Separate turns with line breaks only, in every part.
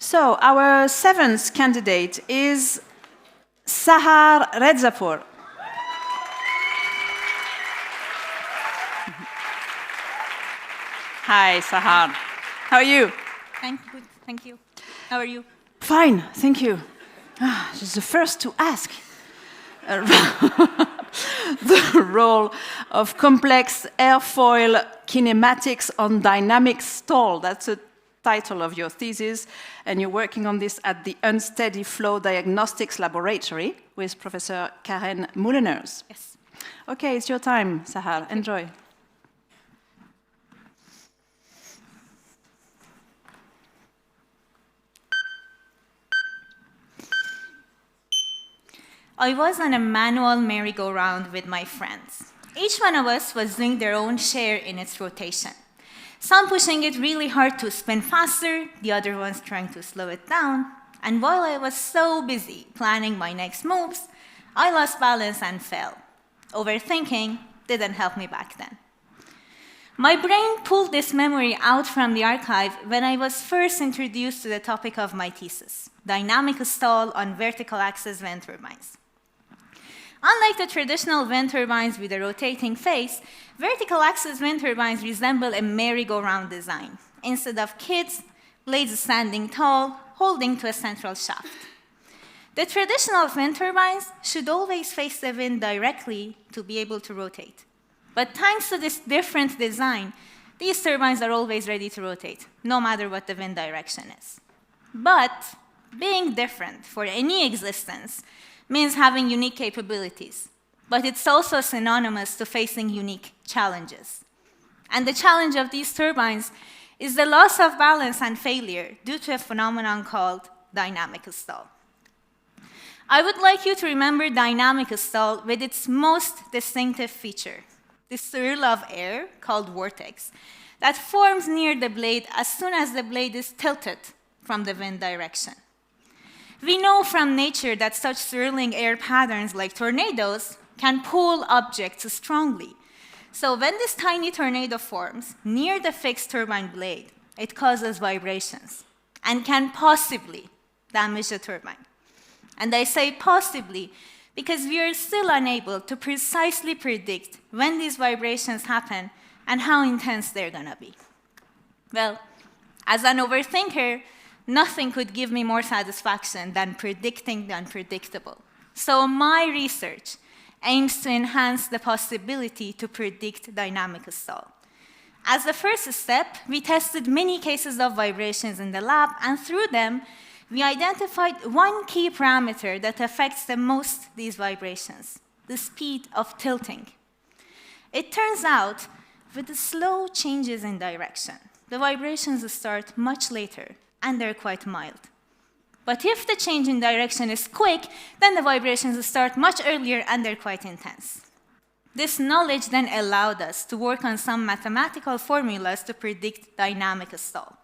So our seventh candidate is Sahar Rezapour. Hi, Sahar. How are you?
I'm good, thank you. How are you?
Fine, thank you. She's the first to ask. The role of complex airfoil kinematics on dynamic stall. That's the title of your thesis, and you're working on this at the Unsteady Flow Diagnostics Laboratory with Professor Karen Mouliners.
Yes.
Okay, it's your time, Sahar. Enjoy.
I was on a manual merry-go-round with my friends. Each one of us was doing their own share in its rotation. Some pushing it really hard to spin faster, the other ones trying to slow it down. And while I was so busy planning my next moves, I lost balance and fell. Overthinking didn't help me back then. My brain pulled this memory out from the archive when I was first introduced to the topic of my thesis, dynamic stall on vertical axis wind turbines. Unlike the traditional wind turbines with a rotating face, vertical axis wind turbines resemble a merry-go-round design. Instead of kids, blades standing tall, holding to a central shaft. The traditional wind turbines should always face the wind directly to be able to rotate. But thanks to this different design, these turbines are always ready to rotate, no matter what the wind direction is. But being different for any existence means having unique capabilities, but it's also synonymous to facing unique challenges. And the challenge of these turbines is the loss of balance and failure due to a phenomenon called dynamic stall. I would like you to remember dynamic stall with its most distinctive feature, the swirl of air, called vortex, that forms near the blade as soon as the blade is tilted from the wind direction. We know from nature that such swirling air patterns, like tornadoes, can pull objects strongly. So when this tiny tornado forms near the fixed turbine blade, it causes vibrations and can possibly damage the turbine. And I say possibly because we are still unable to precisely predict when these vibrations happen and how intense they're gonna be. Well, as an overthinker, nothing could give me more satisfaction than predicting the unpredictable. So my research aims to enhance the possibility to predict dynamic stall. As the first step, we tested many cases of vibrations in the lab, and through them, we identified one key parameter that affects the most these vibrations, the speed of tilting. It turns out, with the slow changes in direction, the vibrations start much later, and they're quite mild. But if the change in direction is quick, then the vibrations start much earlier, and they're quite intense. This knowledge then allowed us to work on some mathematical formulas to predict dynamic stall.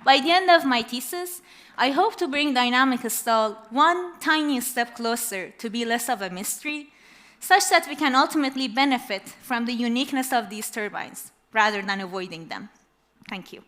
By the end of my thesis, I hope to bring dynamic stall one tiny step closer to be less of a mystery, such that we can ultimately benefit from the uniqueness of these turbines, rather than avoiding them. Thank you.